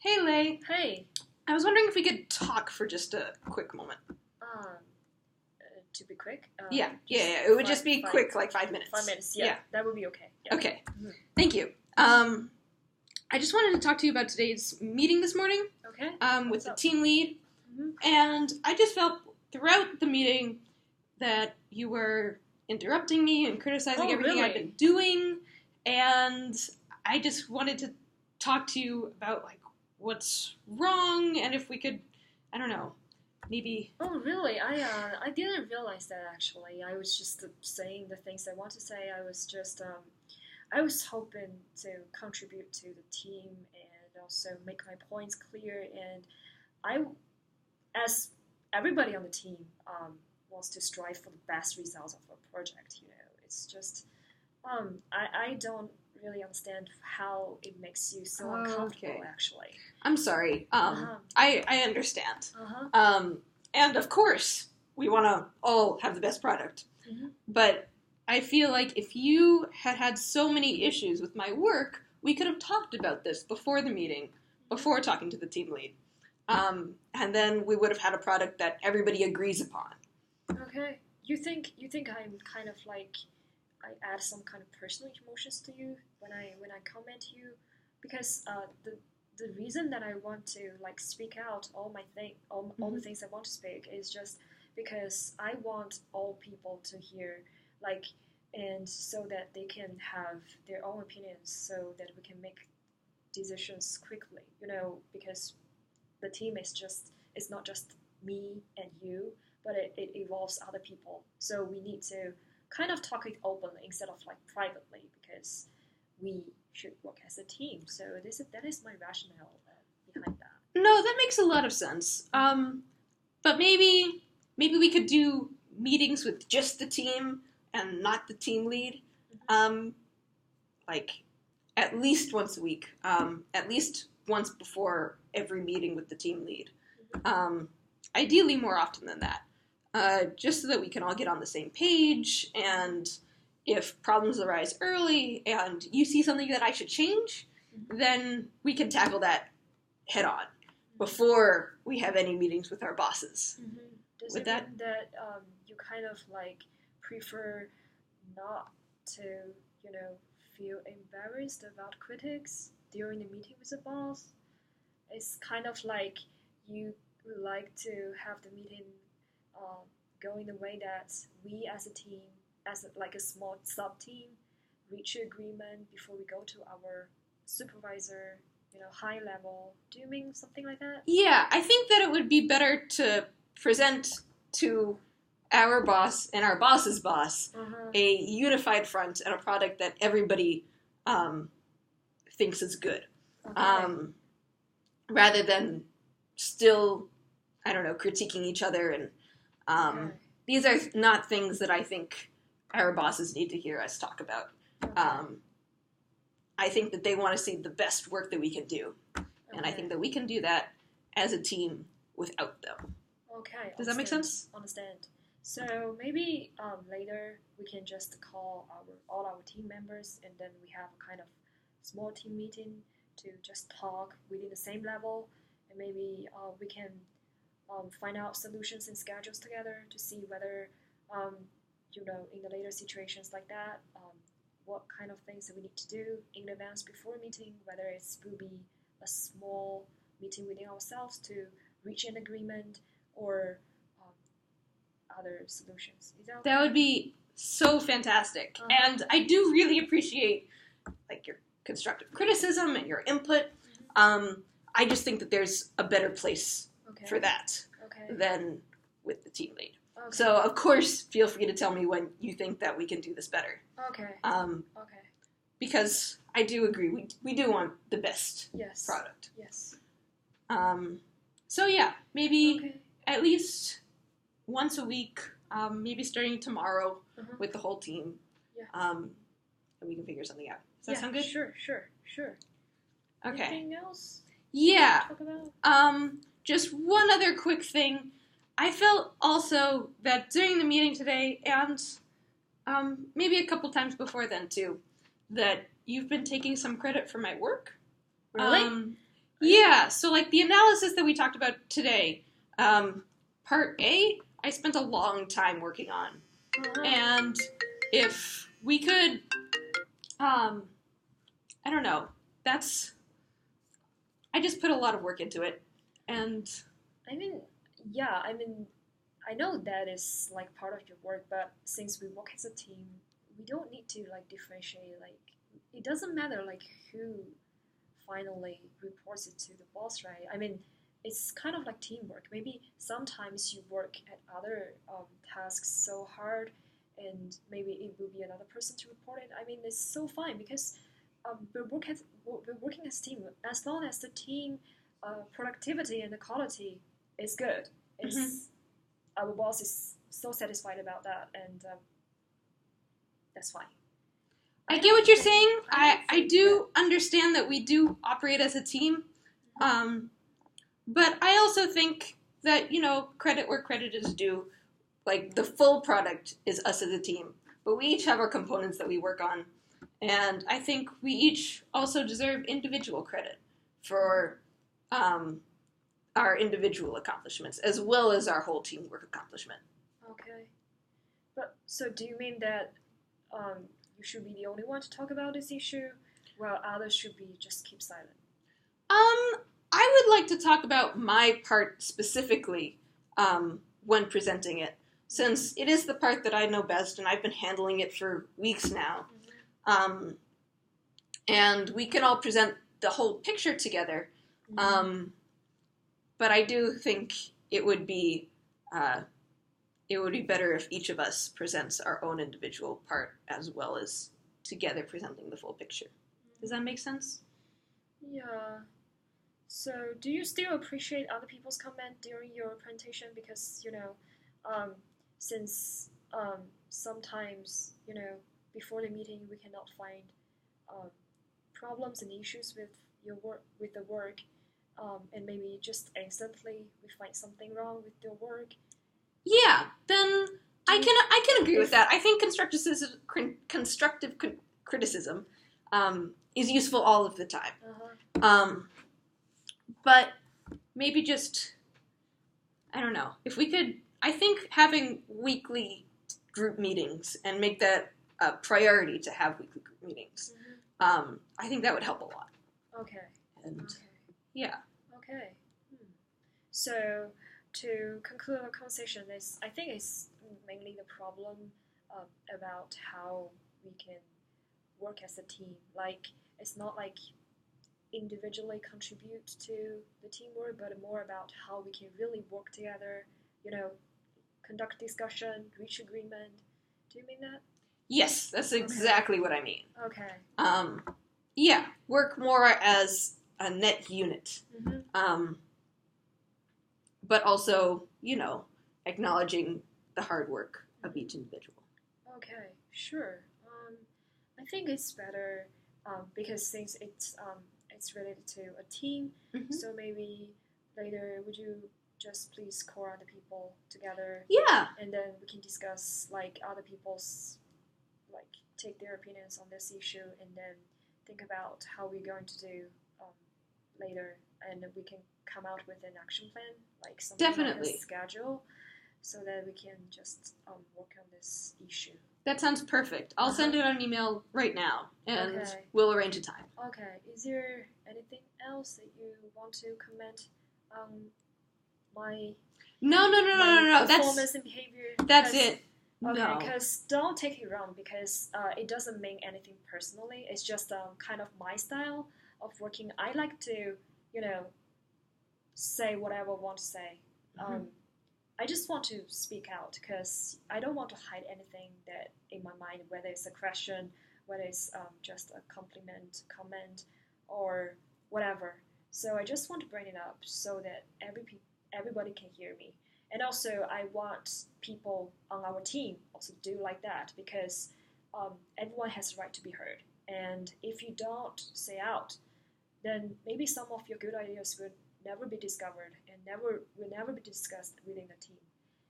Hey, Lay. Hey. I was wondering if we could talk for just a quick moment. To be quick? Yeah. It would just be quick, like 5 minutes. 5 minutes, yeah. That would be okay. Yeah. Okay. Mhm. Thank you. I just wanted to talk to you about today's meeting this morning. Okay. With the team lead. Mhm. And I just felt throughout the meeting that you were interrupting me and criticizing everything I've been doing. And I just wanted to talk to you about, like, what's wrong and if we could, I don't know, maybe... Oh, really? I didn't realize that, actually. I was just saying the things I want to say. I was just, I was hoping to contribute to the team and also make my points clear. And as everybody on the team wants to strive for the best results of a project, it's just, I don't really understand how it makes you so uncomfortable, actually. I'm sorry. I understand. Uh-huh. And of course, we want to all have the best product. Mm-hmm. But I feel like if you had so many issues with my work, we could have talked about this before the meeting, before talking to the team lead. And then we would have had a product that everybody agrees upon. Okay. You think I'm kind of like I add some kind of personal emotions to you when I comment you, because the reason that I want to like speak out all the things I want to speak is just because I want all people to hear, like, and so that they can have their own opinions, so that we can make decisions quickly, because the team it's not just me and you, but it involves other people. So we need to kind of talk it openly instead of like privately, because we should work as a team. So that is my rationale behind that. No, that makes a lot of sense. But maybe we could do meetings with just the team and not the team lead. Like at least once a week. At least once before every meeting with the team lead. Ideally more often than that. Just so that we can all get on the same page, and if problems arise early and you see something that I should change, then we can tackle that head on before we have any meetings with our bosses. Does it mean that you kind of like prefer not to, feel embarrassed about critics during the meeting with the boss? It's kind of like you would like to have the meeting go in the way that we as a team, as a small sub-team, reach an agreement before we go to our supervisor, high level. Do you mean something like that? Yeah, I think that it would be better to present to our boss and our boss's boss a unified front and a product that everybody thinks is good. Okay. Rather than still, I don't know, critiquing each other. And these are not things that I think our bosses need to hear us talk about. Okay. I think that they want to see the best work that we can do. And I think that we can do that as a team without them. Okay. Does that make sense? Understand. So maybe later we can just call all our team members, and then we have a kind of small team meeting to just talk within the same level, and maybe we can find out solutions and schedules together to see whether, in the later situations like that, what kind of things that we need to do in advance before a meeting, whether it will be a small meeting within ourselves to reach an agreement, or other solutions. Is that okay? That would be so fantastic. And I do really appreciate like your constructive criticism and your input. I just think that there's a better place for that than with the team lead. Okay. So, of course, feel free to tell me when you think that we can do this better. Okay. Because I do agree, we do want the best product. Yes. So, yeah, maybe at least once a week, maybe starting tomorrow with the whole team. Yeah. And we can figure something out. Does that sound good? Sure. Okay. Anything else? Yeah. Talk about? Just one other quick thing. I felt also that during the meeting today, and maybe a couple times before then too, that you've been taking some credit for my work. Really? Yeah, Yeah, so like the analysis that we talked about today, Part A, I spent a long time working on. And if we could, I don't know, I just put a lot of work into it. And I mean, I know that is like part of your work, but since we work as a team, we don't need to like differentiate. Like, it doesn't matter like who finally reports it to the boss, right? I mean, it's kind of like teamwork. Maybe sometimes you work at other tasks so hard, and maybe it will be another person to report it. I mean, it's so fine because we're working as a team. As long as the team productivity and the quality is good, it's our boss is so satisfied about that, and that's fine. I get what you're saying. I do understand that we do operate as a team. But I also think that, credit where credit is due. Like, the full product is us as a team. But we each have our components that we work on. And I think we each also deserve individual credit for our individual accomplishments, as well as our whole teamwork accomplishment. Okay. But, so do you mean that you should be the only one to talk about this issue, while others should be just keep silent? I would like to talk about my part specifically when presenting it, since it is the part that I know best, and I've been handling it for weeks now. And we can all present the whole picture together. But I do think it would be better if each of us presents our own individual part as well as together presenting the full picture. Does that make sense? Yeah. So, do you still appreciate other people's comment during your presentation? Because, since sometimes, before the meeting we cannot find problems and issues with the work, and maybe just instantly we find something wrong with your work. Yeah, then I can agree with that. I think constructive criticism is useful all of the time. But maybe just, I don't know, if we could, I think having weekly group meetings and make that a priority to have weekly group meetings, I think that would help a lot. Okay. Yeah. Okay. So, to conclude our conversation, I think it's mainly the problem about how we can work as a team. Like, it's not like individually contribute to the teamwork, but more about how we can really work together, conduct discussion, reach agreement. Do you mean that? Yes, that's exactly what I mean. Okay. Yeah, work more as a net unit. But also, acknowledging the hard work of each individual. Okay, sure. I think it's better because since it's related to a team, so maybe later would you just please call other people together? Yeah. And then we can discuss like other people's take their opinions on this issue, and then think about how we're going to do later, and we can come out with an action plan, like something Definitely. like a schedule, so that we can just work on this issue. That sounds perfect. I'll send it on an email right now, and we'll arrange a time. Okay. Is there anything else that you want to comment on my No. performance and behavior? That's it. Okay, because don't take it wrong, because it doesn't mean anything personally. It's just kind of my style of working. I like to, say whatever I want to say. I just want to speak out because I don't want to hide anything that in my mind, whether it's a question, whether it's just a compliment, comment, or whatever. So I just want to bring it up so that everybody can hear me. And also, I want people on our team also to do like that, because everyone has the right to be heard. And if you don't say out, then maybe some of your good ideas would never be discovered and will never be discussed within the team.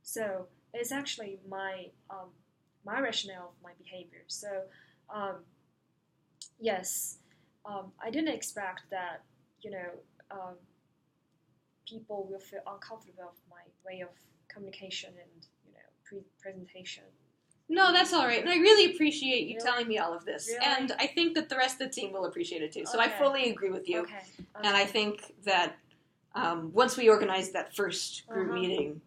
So it's actually my rationale of my behavior. So yes, I didn't expect that people will feel uncomfortable with my way of communication and presentation. No, that's all right. And I really appreciate you Really? telling me all of this. Really? And I think that the rest of the team will appreciate it too. So I Okay. fully agree with you. Okay. And I think that once we organize that first group meeting,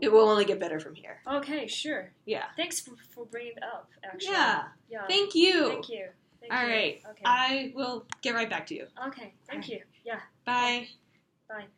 it will only get better from here. Okay, sure. Yeah. Thanks for bringing it up, actually. Yeah. Yeah. Thank you. Thank you. All right. Okay. I will get right back to you. Okay. Thank you. Yeah. Bye. Bye.